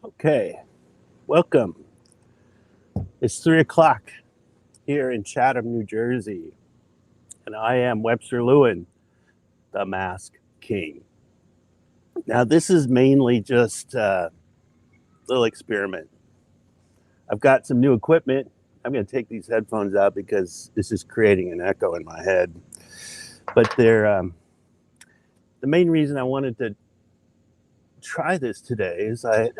Okay, welcome. It's 3 o'clock here in Chatham, New Jersey, and I am Webster Lewin, the Mask King. Now, this is mainly just a little experiment. I've got some new equipment. I'm going to take these headphones out because this is creating an echo in my head. But the main reason I wanted to try this today is oh,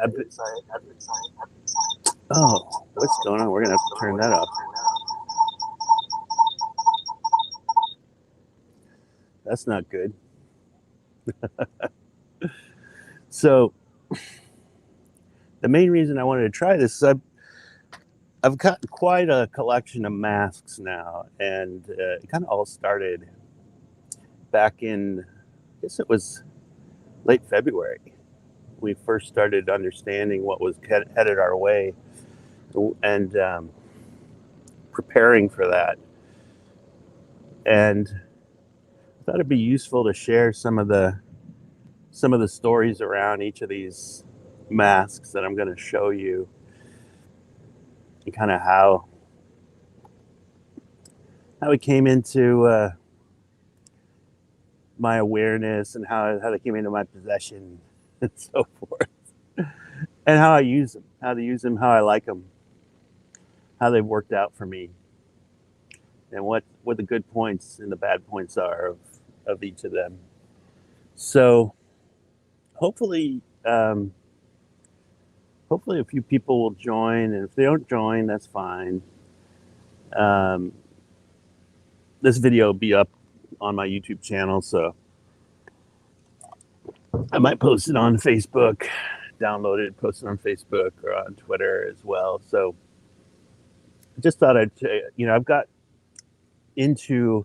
what's going on? We're going to have to turn that off. That's not good. So the main reason I wanted to try this is I've got quite a collection of masks now, and it kind of all started back in, I guess it was late February. We first started understanding what was headed our way, and preparing for that. And I thought it'd be useful to share some of the stories around each of these masks that I'm going to show you, and kind of how it came into my awareness, and how they came into my possession and so forth, and how I use them, how to use them, how I like them, how they've worked out for me, and what the good points and the bad points are of each of them. So hopefully hopefully a few people will join, and if they don't join, that's fine. This video will be up on my YouTube channel, so I might post it on Facebook, download it, post it on Facebook or on Twitter as well. So I just thought I've got into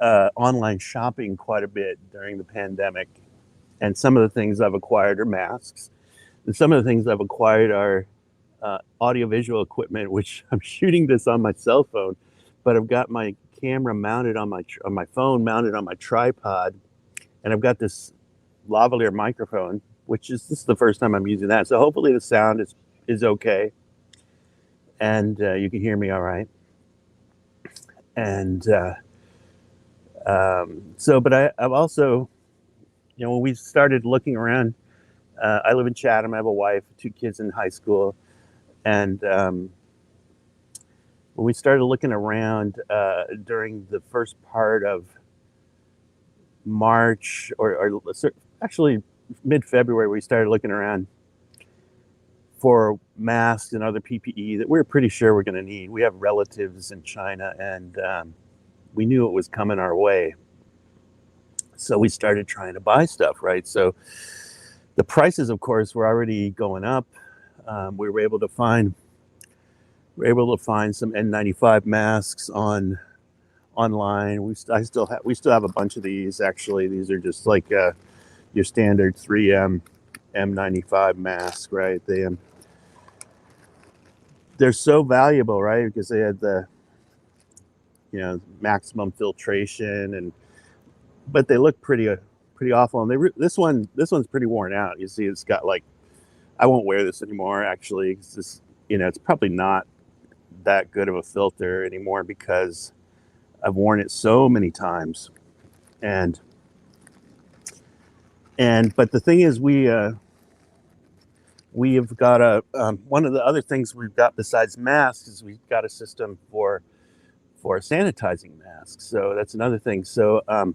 online shopping quite a bit during the pandemic, and some of the things I've acquired are masks, and some of the things I've acquired are audiovisual equipment, which I'm shooting this on my cell phone, but I've got my camera mounted on my phone, mounted on my tripod, and I've got this lavalier microphone, which is this is the first time I'm using that. So hopefully the sound is okay, and you can hear me all right. And but I've also, when we started looking around, I live in Chatham. I have a wife, 2 kids in high school, and when we started looking around during the first part of March, or actually mid-February, we started looking around for masks and other PPE that we're pretty sure we're going to need. We have relatives in China, and we knew it was coming our way. So we started trying to buy stuff, right? So the prices, of course, were already going up. We were able to find some N95 masks online. We still have a bunch of these. Actually, these are just like your standard 3M M95 mask, right? They're so valuable, right? Because they had the maximum filtration, but they look pretty awful. And this one's pretty worn out. You see, it's got like, I won't wear this anymore. Actually, it's probably not that good of a filter anymore because I've worn it so many times. And but the thing is, we have got one of the other things we've got besides masks is we've got a system for sanitizing masks. So that's another thing. So I'll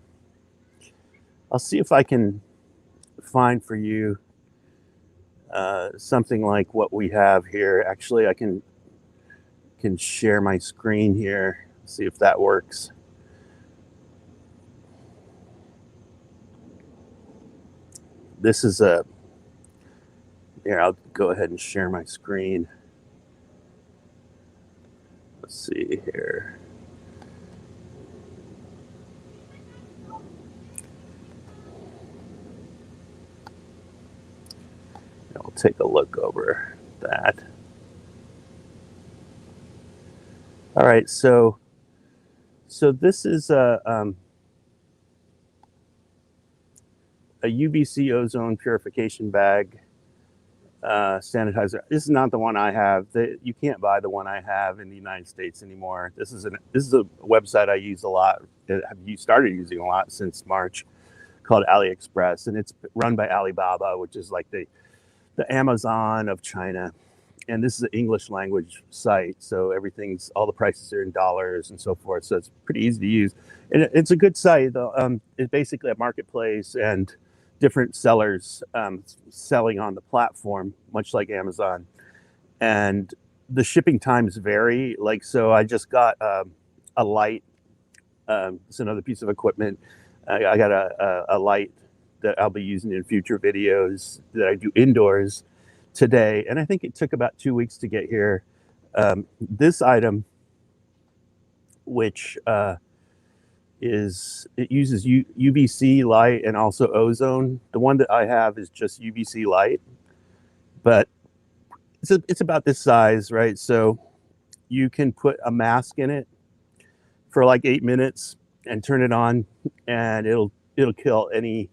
see if I can find for you something like what we have here. Actually, I can share my screen here, see if that works. This is here, I'll go ahead and share my screen. Let's see here. I'll take a look over that. All right, so this is a UVC ozone purification bag. sanitizer. This is not the one I have. You can't buy the one I have in the United States anymore. This is a website I use a lot. Have you started using a lot since March, called AliExpress, and it's run by Alibaba, which is like the Amazon of China. And this is an English language site, so all the prices are in dollars and so forth. So it's pretty easy to use, and it's a good site. It's basically a marketplace and different sellers selling on the platform, much like Amazon. And the shipping times vary. Like, so I just got a light. It's another piece of equipment. I got a light that I'll be using in future videos that I do indoors today, and I think it took about 2 weeks to get here. This item, which it uses UVC light and also ozone. The one that I have is just UVC light, but it's about this size, right? So you can put a mask in it for like 8 minutes and turn it on, and it'll kill any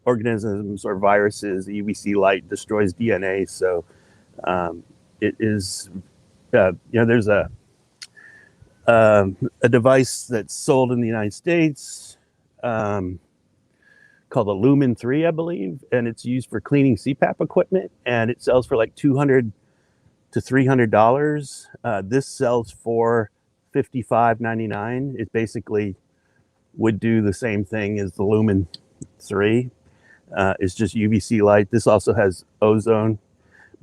organisms or viruses. The UVC light destroys DNA, so it is. There's a device that's sold in the United States called the Lumen 3, I believe, and it's used for cleaning CPAP equipment, and it sells for like $200 to $300. This sells for $55.99. It basically would do the same thing as the Lumen 3. It's just UVC light. This also has ozone.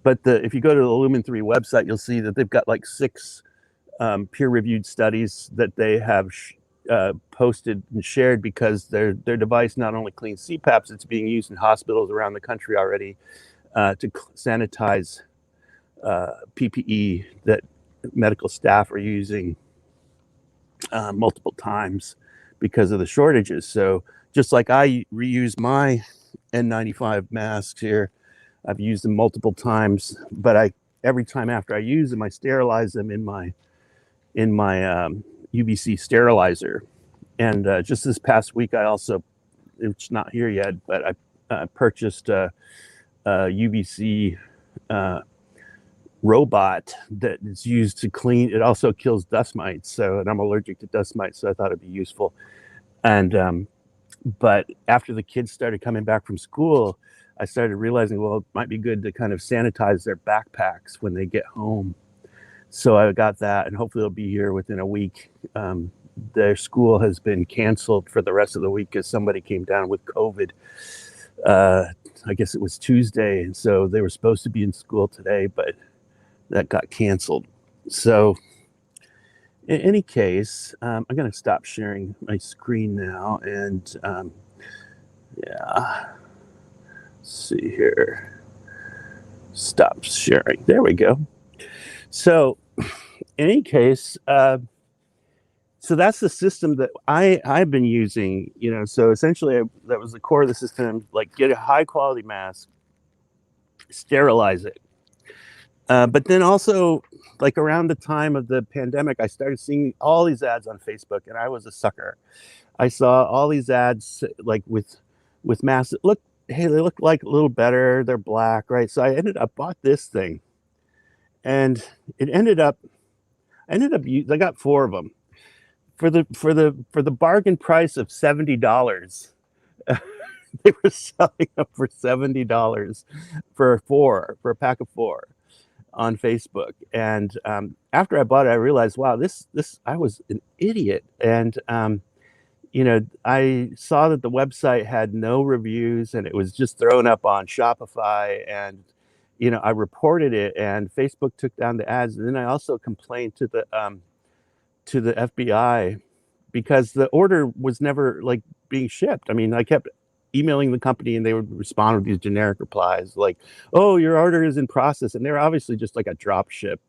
But if you go to the Lumen 3 website, you'll see that they've got like 6 peer-reviewed studies that they have posted and shared, because their device not only cleans CPAPs, it's being used in hospitals around the country already to sanitize PPE that medical staff are using multiple times because of the shortages. So just like I reuse my N95 masks here, I've used them multiple times, but every time after I use them, I sterilize them in my UVC sterilizer. And just this past week, I also, it's not here yet, but I purchased a UVC robot that is used to clean. It also kills dust mites. And I'm allergic to dust mites, so I thought it'd be useful. And but after the kids started coming back from school, I started realizing, well, it might be good to kind of sanitize their backpacks when they get home. So I got that, and hopefully it'll be here within a week. Their school has been canceled for the rest of the week because somebody came down with COVID. I guess it was Tuesday, and so they were supposed to be in school today, but that got canceled. So in any case, I'm going to stop sharing my screen now, and yeah, let's see here. Stop sharing. There we go. So in any case, so that's the system that I've been using, so essentially that was the core of the system, like get a high quality mask, sterilize it. But then also, like around the time of the pandemic, I started seeing all these ads on Facebook, and I was a sucker. I saw all these ads like with masks that they look like a little better. They're black, right? So I bought this thing, and I got 4 of them for the bargain price of $70. They were selling them for $70 for a pack of 4 on Facebook. And after I bought it, I realized, wow, this I was an idiot. And I saw that the website had no reviews, and it was just thrown up on Shopify, and I reported it, and Facebook took down the ads. And then I also complained to the FBI because the order was never like being shipped. I mean, I kept emailing the company, and they would respond with these generic replies like, "Oh, your order is in process," and they're obviously just like a drop ship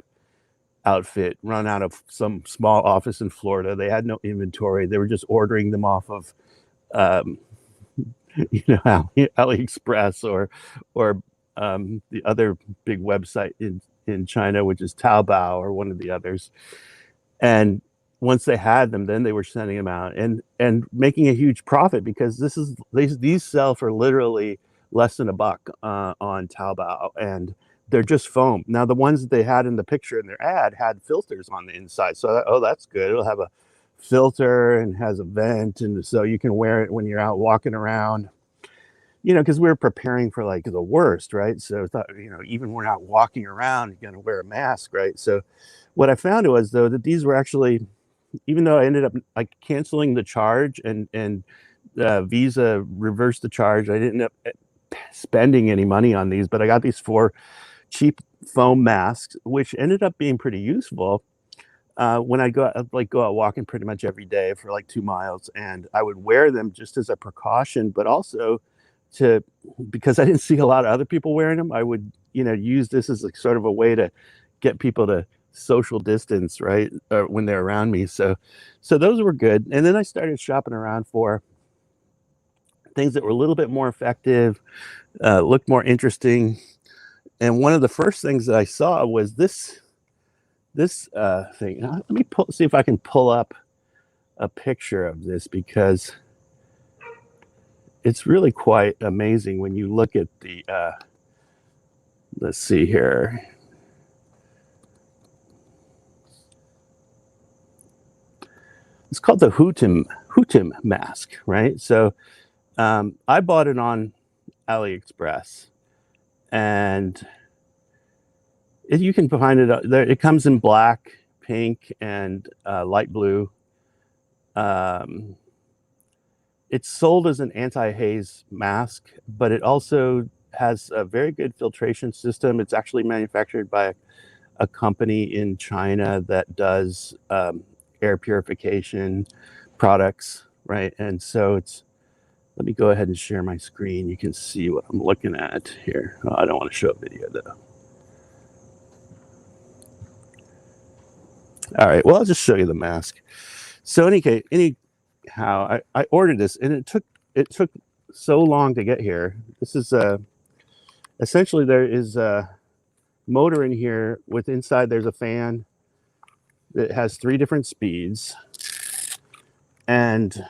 outfit run out of some small office in Florida. They had no inventory. They were just ordering them off of AliExpress or the other big website in China, which is Taobao, or one of the others. And once they had them, then they were sending them out and making a huge profit, because these sell for literally less than $1 on Taobao. And they're just foam. Now the ones that they had in the picture in their ad had filters on the inside. So oh, that's good. It'll have a filter and has a vent, and so you can wear it when you're out walking around. Because we were preparing for like the worst, right? So I thought, even we're not walking around, you're gonna wear a mask, right? So what I found was though that these were actually, even though I ended up like canceling the charge and Visa reversed the charge, I didn't end up spending any money on these, but I got these 4 cheap foam masks, which ended up being pretty useful. When I go out walking pretty much every day for like 2 miles, and I would wear them just as a precaution, but also because I didn't see a lot of other people wearing them, I would, use this as like sort of a way to get people to social distance, right? When they're around me. So those were good. And then I started shopping around for things that were a little bit more effective, looked more interesting. And one of the first things that I saw was this thing. Let me see if I can pull up a picture of this, because it's really quite amazing when you look at the, let's see here. It's called the Hutim mask, right? So I bought it on AliExpress, and you can find it there. It comes in black, pink, and light blue. It's sold as an anti-haze mask, but it also has a very good filtration system. It's actually manufactured by a company in China that does air purification products, right? And so let me go ahead and share my screen. You can see what I'm looking at here. Oh, I don't want to show a video though. All right, well, I'll just show you the mask. So anyhow, I ordered this, and it took so long to get here. This is essentially, there is a motor in here with inside there's a fan that has 3 different speeds, and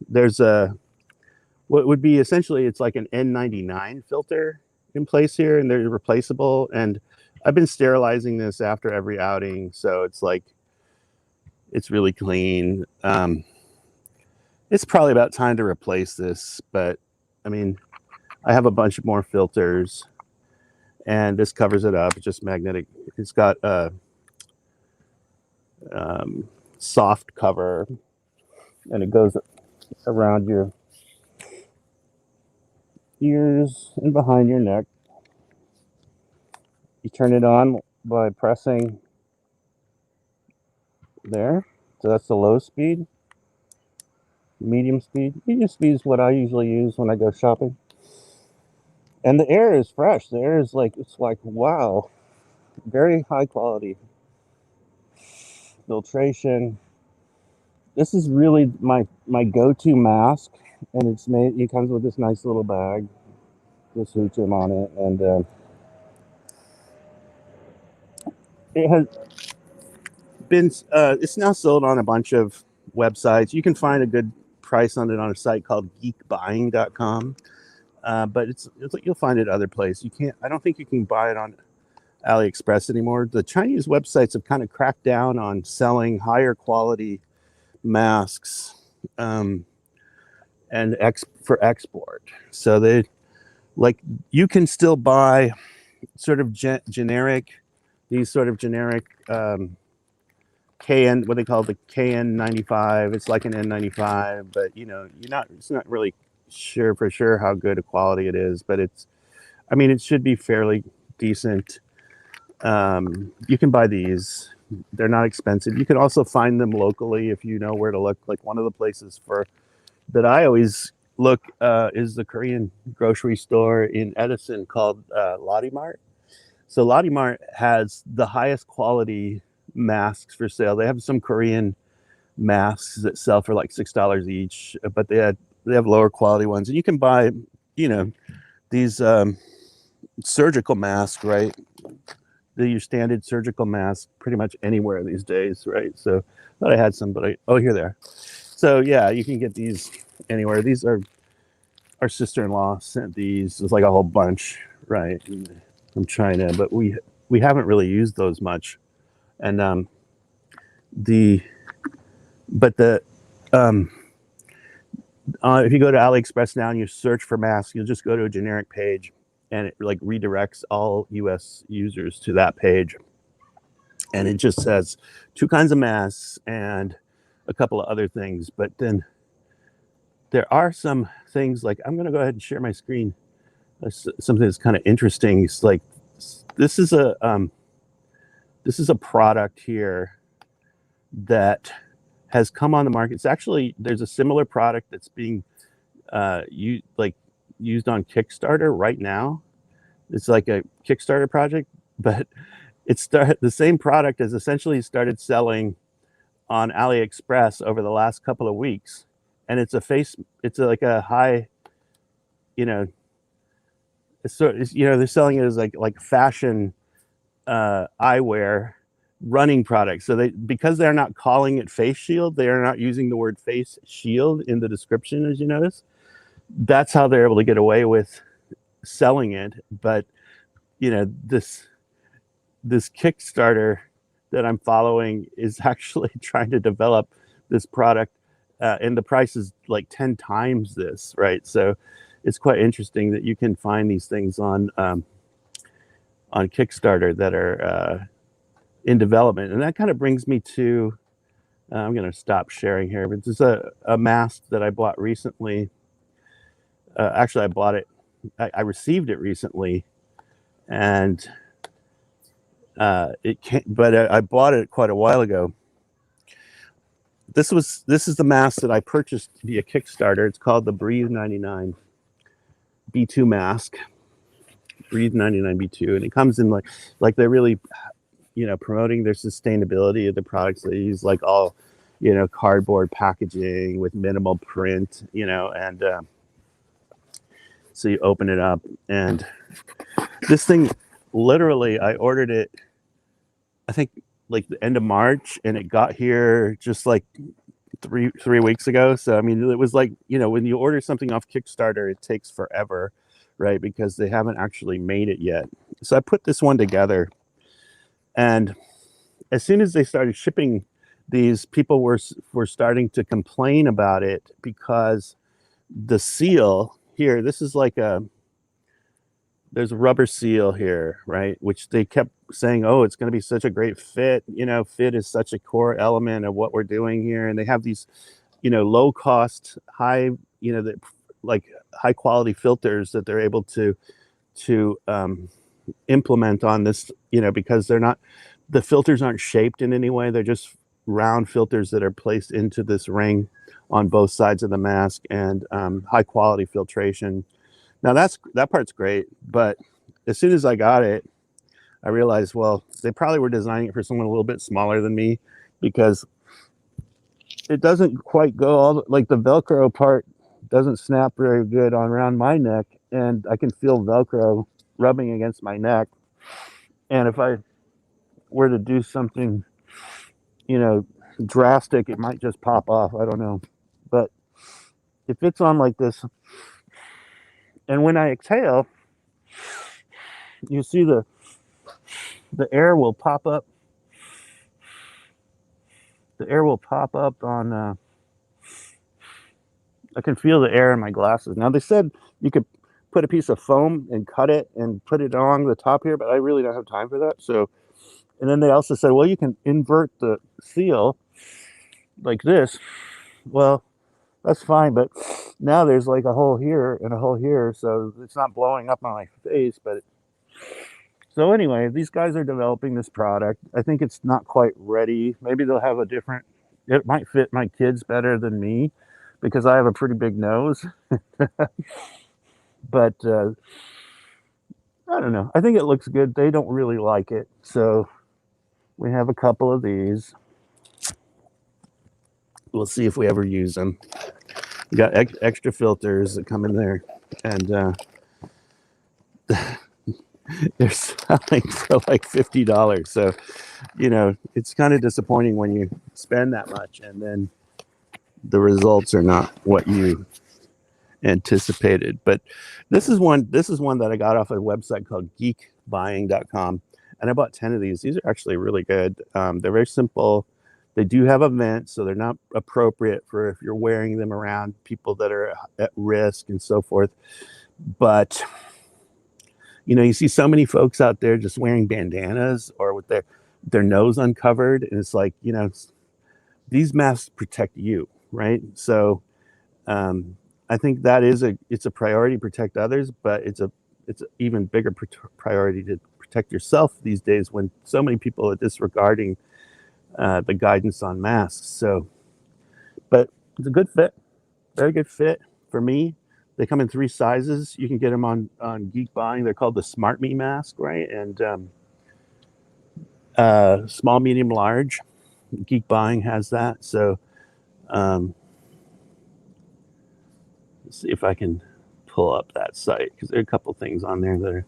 there's what would be essentially, it's like an N99 filter in place here, and they're replaceable. And I've been sterilizing this after every outing, so it's really clean. It's probably about time to replace this, but I mean, I have a bunch of more filters, and this covers it up. It's just magnetic. It's got a soft cover, and it goes around your ears and behind your neck. You turn it on by pressing there. So that's the low speed. Medium speed. Medium speed is what I usually use when I go shopping. And the air is fresh. The air is it's like, wow, very high quality filtration. This is really my go-to mask, and it comes with this nice little bag, this Hutim on it, and it has been it's now sold on a bunch of websites. You can find a good price on it on a site called geekbuying.com, but it's you'll find it other places. I don't think you can buy it on AliExpress anymore. The Chinese websites have kind of cracked down on selling higher quality masks and for export. So you can still buy sort of generic KN, what they call the KN95. It's like an N95, but it's not really sure for sure how good a quality it is, but it should be fairly decent. You can buy these. They're not expensive. You can also find them locally if you know where to look. Like one of the places that I always look is the Korean grocery store in Edison called Lotte Mart. So Lotte Mart has the highest quality masks for sale. They have some Korean masks that sell for like $6 each, but they have lower quality ones. And you can buy, these surgical masks, right? Your standard surgical mask pretty much anywhere these days, right? So I thought I had some, but here they are. So yeah, you can get these anywhere. These are our sister-in-law sent these. It's like a whole bunch, right? And from China, but we haven't really used those much. And the but the if you go to AliExpress now and you search for masks, you'll just go to a generic page, and it like redirects all U.S. users to that page, and it just says 2 kinds of masks and a couple of other things. But then there are some things like, I'm going to go ahead and share my screen. Something that's kind of interesting. It's like this is a product here that has come on the market. It's actually, there's a similar product that's being used on Kickstarter right now. It's like a Kickstarter project, but the same product has essentially started selling on AliExpress over the last couple of weeks, and it's like a high, they're selling it as like fashion eyewear running products. So because they're not calling it face shield, they are not using the word face shield in the description, as you notice. That's how they're able to get away with selling it. But this Kickstarter that I'm following is actually trying to develop this product, and the price is like 10 times this, right? So it's quite interesting that you can find these things on Kickstarter that are in development. And that kind of brings me to, I'm going to stop sharing here, but this is a mask that I bought recently. Actually, I bought it, I received it recently, and I bought it quite a while ago. This is the mask that I purchased via Kickstarter. It's called the Breathe 99 B2 mask. Breathe 99 B2, and it comes in like they're really promoting their sustainability of the products. They use like all cardboard packaging with minimal print, and so you open it up, and this thing, literally, I ordered it, I think like the end of March, and it got here just like three weeks ago. So I mean, it was like, when you order something off Kickstarter, it takes forever, right? Because they haven't actually made it yet. So I put this one together, and as soon as they started shipping these, people were starting to complain about it because the seal here, this is like there's a rubber seal here, right? Which they kept saying, oh, it's going to be such a great fit. Fit is such a core element of what we're doing here. And they have these, low cost, high, like high quality filters that they're able to implement on this, because the filters aren't shaped in any way. They're just round filters that are placed into this ring on both sides of the mask, and high quality filtration. Now that part's great, but as soon as I got it, I realized, well, they probably were designing it for someone a little bit smaller than me, because it doesn't quite go like the Velcro part doesn't snap very good around my neck, and I can feel Velcro rubbing against my neck. And if I were to do something, drastic, it might just pop off. I don't know. But it fits on like this. And when I exhale, you see the air will pop up. The air will pop up on, I can feel the air in my glasses. Now, they said you could put a piece of foam and cut it and put it along the top here, but I really don't have time for that. So, and then they also said, well, you can invert the seal like this. Well, that's fine, but now there's like a hole here and a hole here, so it's not blowing up on my face. But so anyway, these guys are developing this product. I think it's not quite ready. Maybe they'll have it might fit my kids better than me, because I have a pretty big nose. But I don't know. I think it looks good. They don't really like it, so we have a couple of these. We'll see if we ever use them. We got extra filters that come in there, and they're selling for like $50. So, it's kind of disappointing when you spend that much and then the results are not what you anticipated. But this is one that I got off a website called geekbuying.com, and I bought 10 of these. These are actually really good. They're very simple. They do have a vent, so they're not appropriate for if you're wearing them around people that are at risk and so forth. But you see so many folks out there just wearing bandanas or with their nose uncovered, and it's like, these masks protect you, right? So I think that it's a priority to protect others, but it's an even bigger priority to protect yourself these days when so many people are disregarding the guidance on masks. So, but it's a good fit, very good fit for me. They come in 3 sizes. You can get them on Geek Buying. They're called the Smart Me mask, right? And small, medium, large. Geek Buying has that. So let's see if I can pull up that site, because there are a couple things on there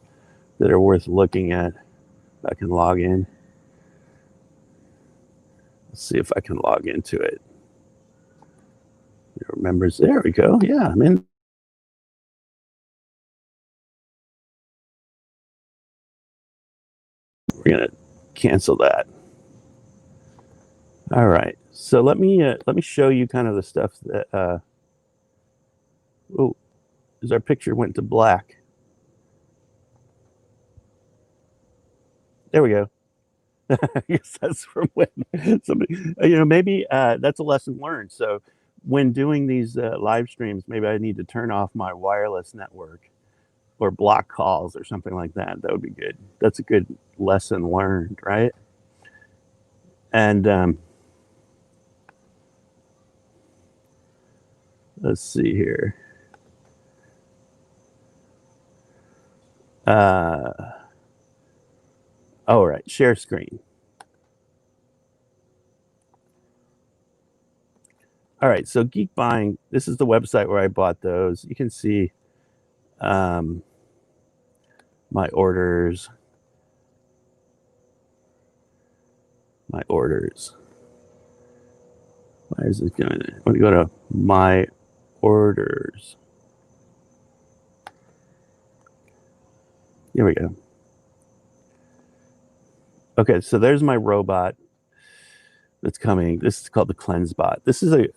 that are worth looking at. If I can log in. Let's see if I can log into it. It remembers. There we go. Yeah, I'm in. We're gonna cancel that. All right. So let me show you kind of the stuff that. Oh, as our picture went to black. There we go. I guess that's from when somebody, maybe that's a lesson learned. So when doing these live streams, maybe I need to turn off my wireless network or block calls or something like that. That would be good. That's a good lesson learned, right? And let's see here. All right, share screen. All right, so Geek Buying, this is the website where I bought those. You can see my orders. My orders. Why is it going there? Let me go to my orders. Here we go. Okay, so there's my robot that's coming. This is called the CleanseBot.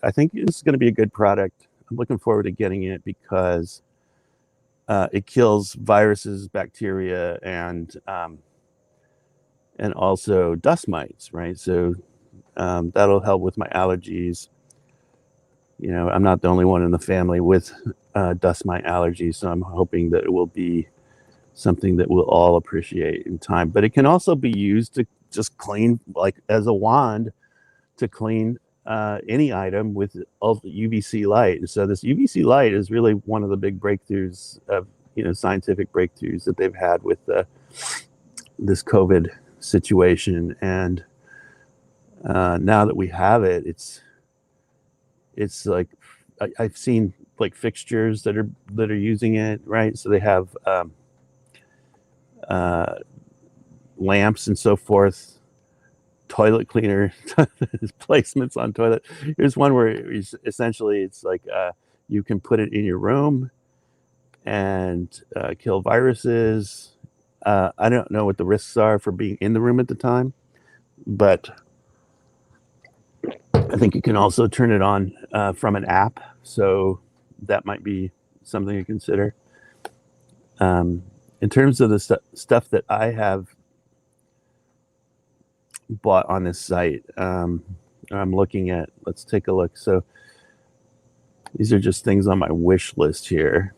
I think this is going to be a good product. I'm looking forward to getting it because it kills viruses, bacteria, and also dust mites, right? So that'll help with my allergies. I'm not the only one in the family with dust mite allergies, so I'm hoping that it will be something that we'll all appreciate in time. But it can also be used to just clean, like as a wand, to clean any item with UVC light. And so this UVC light is really one of the big breakthroughs of scientific breakthroughs that they've had with this COVID situation. And now that we have it, it's like I've seen like fixtures that are using it, right? So they have lamps and so forth, toilet cleaner placements on toilet. Here's one where essentially it's like you can put it in your room and kill viruses. I don't know what the risks are for being in the room at the time, but I think you can also turn it on from an app, so that might be something to consider. In terms of the stuff that I have bought on this site, I'm looking at, let's take a look. So these are just things on my wish list here.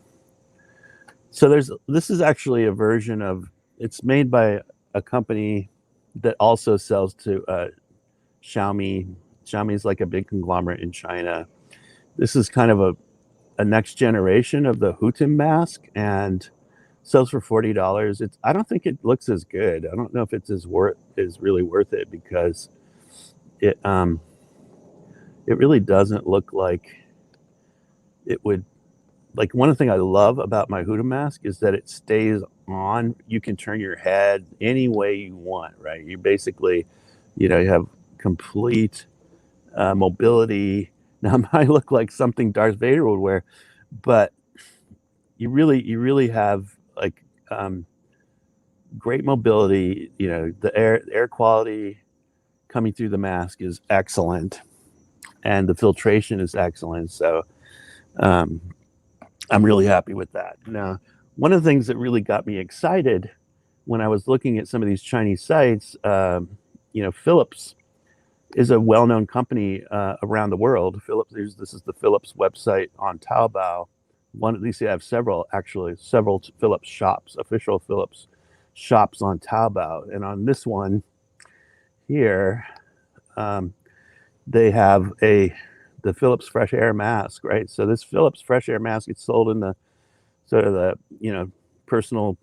So this is actually a version of, it's made by a company that also sells to Xiaomi. Xiaomi is like a big conglomerate in China. This is kind of a next generation of the Hutim mask, and sells for $40. I don't think it looks as good. I don't know if it's is really worth it, because it really doesn't look like it would. Like, one thing I love about my Hutim mask is that it stays on. You can turn your head any way you want, right? You basically, you have complete mobility. Now, it might look like something Darth Vader would wear, but you really have like great mobility. You know, the air quality coming through the mask is excellent, and the filtration is excellent. So um, I'm really happy with that. Now, one of the things that really got me excited when I was looking at some of these Chinese sites, you know, Philips is a well-known company around the world. Philips, this is the Philips website on Taobao. One, at least they have several, actually, several Philips shops, official Philips shops on Taobao. And on this one here, um, they have the Philips Fresh Air mask, right? So this Philips Fresh Air mask gets sold in the sort of the, you know, personal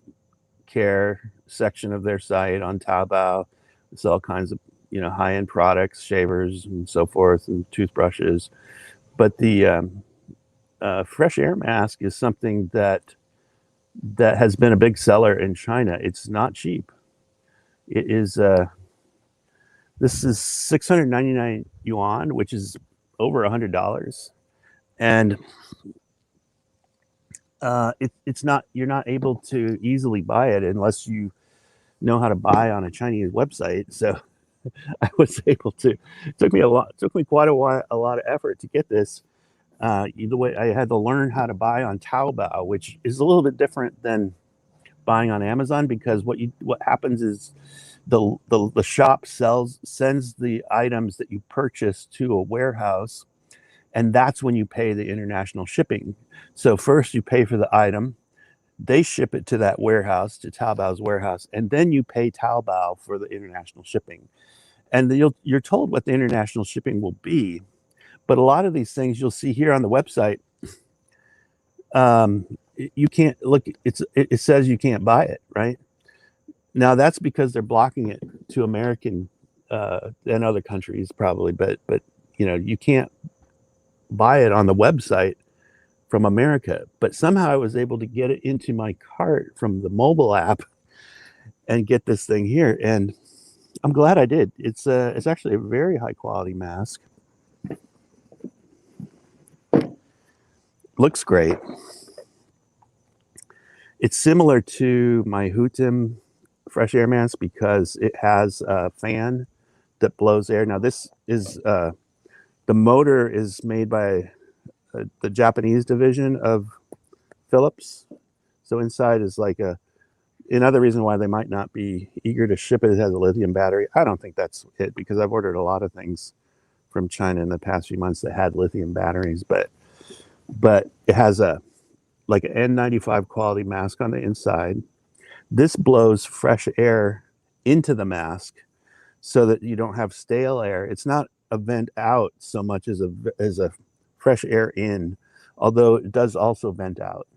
care section of their site on Taobao. It's all kinds of, you know, high-end products, shavers and so forth, and toothbrushes. But the Fresh Air mask is something that has been a big seller in China. It's not cheap. It is this is 699 yuan, which is over $100, and it's not, you're not able to easily buy it unless you know how to buy on a Chinese website. So I was able to. It took me quite a while, a lot of effort to get this. Either way, I had to learn how to buy on Taobao, which is a little bit different than buying on Amazon, because what happens is the shop sends the items that you purchase to a warehouse, and that's when you pay the international shipping. So first you pay for the item, they ship it to that warehouse, to Taobao's warehouse, and then you pay Taobao for the international shipping. And you're told what the international shipping will be, but a lot of these things you'll see here on the website, you can't look. It says you can't buy it, right? Now that's because they're blocking it to American and other countries probably, but you know, you can't buy it on the website from America. But somehow I was able to get it into my cart from the mobile app and get this thing here, and I'm glad I did. It's actually a very high quality mask. Looks great. It's similar to my Hutim Fresh Air mask because it has a fan that blows air. Now this is the motor is made by the Japanese division of Philips. So inside is like another reason why they might not be eager to ship it. It has a lithium battery. I don't think that's it, because I've ordered a lot of things from China in the past few months that had lithium batteries, but it has a like an N95 quality mask on the inside. This blows fresh air into the mask so that you don't have stale air. It's not a vent out so much as a fresh air in, although it does also vent out.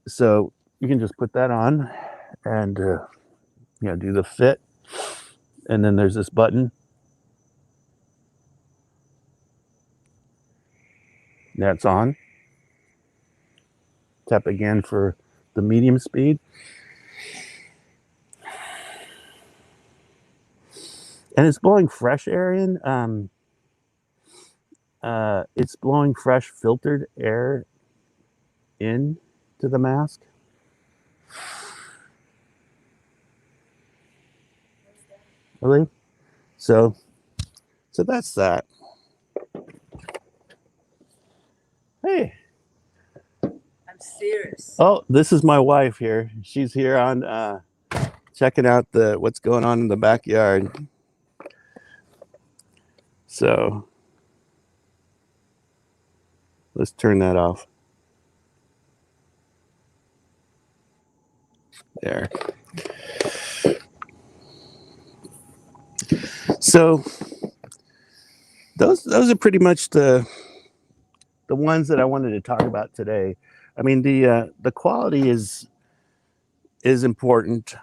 So you can just put that on and you know, do the fit, and then there's this button that's on. Tap again for the medium speed. And it's blowing fresh air in. It's blowing fresh filtered air in to the mask. Really? So that's that. Hey. I'm serious. Oh, this is my wife here. She's here on checking out what's going on in the backyard. So let's turn that off. There. So those are pretty much the ones that I wanted to talk about today. I mean, the quality is important.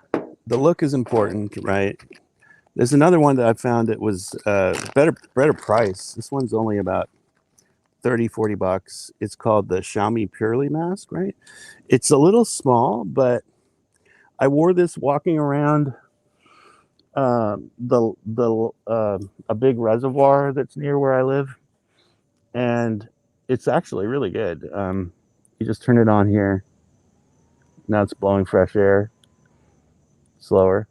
The look is important, right? There's another one that I found that was better price. This one's only about $30-40. It's called the Xiaomi Purely mask, right? It's a little small, but I wore this walking around a big reservoir that's near where I live, and it's actually really good. You just turn it on here. Now it's blowing fresh air. Slower,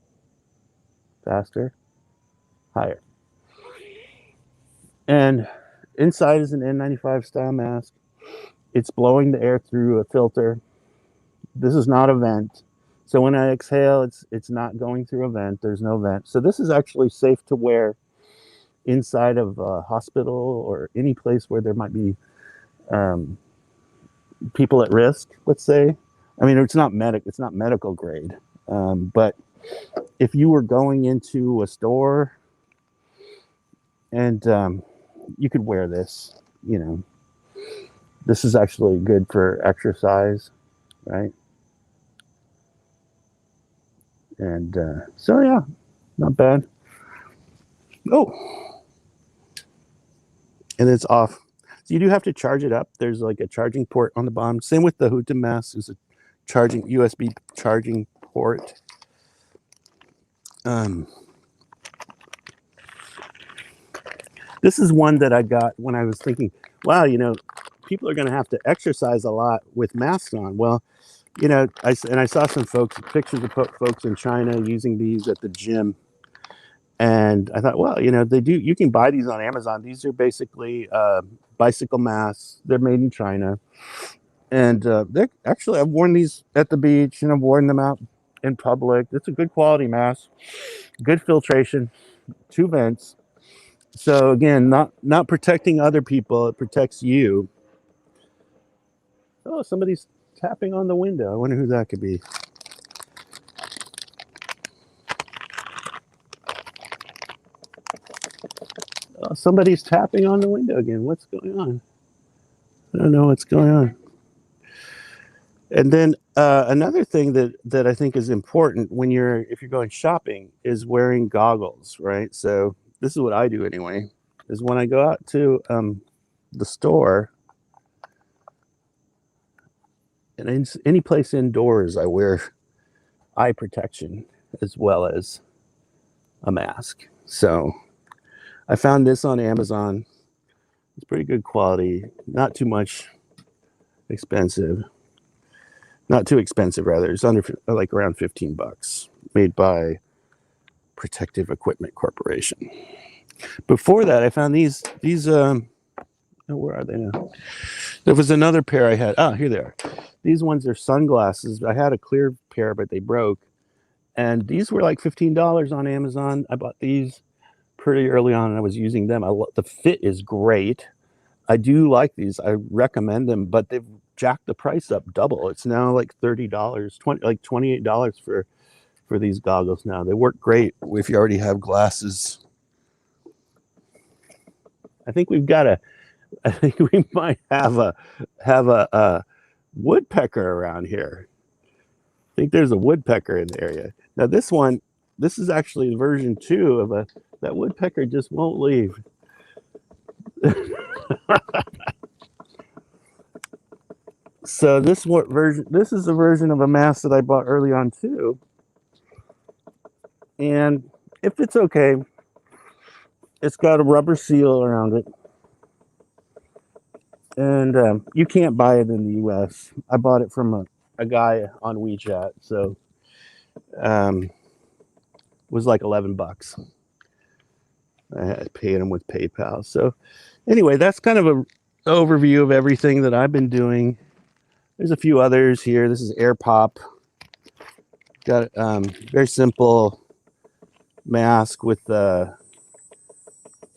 faster, higher. And inside is an N95 style mask. It's blowing the air through a filter. This is not a vent. So when I exhale, it's not going through a vent. There's no vent. So this is actually safe to wear inside of a hospital or any place where there might be people at risk, let's say. I mean, it's not medical grade. But if you were going into a store and you could wear this, you know, this is actually good for exercise, right? And so, yeah, not bad. Oh, and it's off. So you do have to charge it up. There's like a charging port on the bottom. Same with the Huta mask. There's a charging USB charging port. This is one that I got when I was thinking, wow, you know, people are going to have to exercise a lot with masks on. Well, you know, I saw some pictures of folks in China using these at the gym. And I thought, well, you know, you can buy these on Amazon. These are basically bicycle masks. They're made in China. And they're actually, I've worn these at the beach and I've worn them out in public. It's a good quality mask, good filtration, 2 vents. So again, not protecting other people, it protects you. Oh, somebody's tapping on the window. I wonder who that could be. Oh, somebody's tapping on the window again. What's going on? I don't know what's going on. And then another thing that I think is important if you're going shopping is wearing goggles, right? So this is what I do anyway. Is when I go out to the store and any place indoors, I wear eye protection as well as a mask. So I found this on Amazon. It's pretty good quality, not too much expensive. Not too expensive, rather. It's under like around $15, made by Protective Equipment Corporation. Before that, I found these. Where are they now? There was another pair I had. Oh, here they are. These ones are sunglasses. I had a clear pair, but they broke. And these were like $15 on Amazon. I bought these pretty early on, and I was using them. The fit is great. I do like these. I recommend them, but they've jacked the price up double. It's now like $30, $28 for these goggles now. They work great if you already have glasses. I think we might have a woodpecker around here. I think there's a woodpecker in the area. Now this is actually version 2 of that woodpecker just won't leave. So this is a version of a mask that I bought early on too. And if it's okay, it's got a rubber seal around it. And you can't buy it in the US. I bought it from a guy on WeChat. So it was like $11. I had paid him with PayPal. So anyway, that's kind of an overview of everything that I've been doing. There's a few others here. This is Air Pop. Got very simple mask with the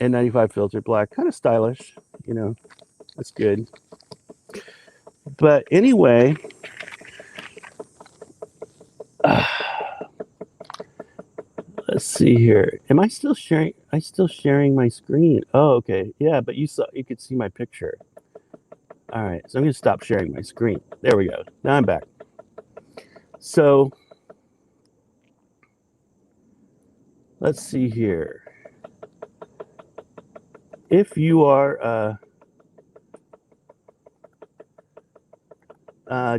N95 filter black. Kind of stylish, you know. That's good. But anyway, let's see here. Am I still sharing? I'm still sharing my screen. Oh, okay. Yeah, but you could see my picture. All right, so I'm going to stop sharing my screen. There we go. Now I'm back. So let's see here. If you are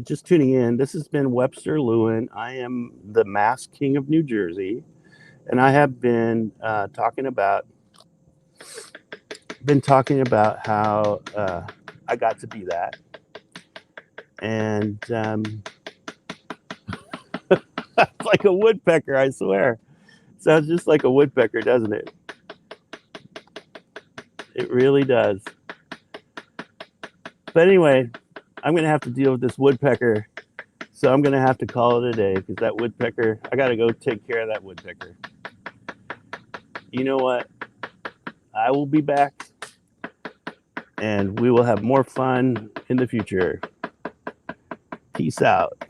just tuning in, this has been Webster Lewin. I am the Mask King of New Jersey, and I have been talking about how I got to be that. And it's like a woodpecker, I swear. Sounds just like a woodpecker, doesn't it? It really does. But anyway, I'm going to have to deal with this woodpecker. So I'm going to have to call it a day because that woodpecker, I got to go take care of that woodpecker. You know what? I will be back and we will have more fun in the future. Peace out.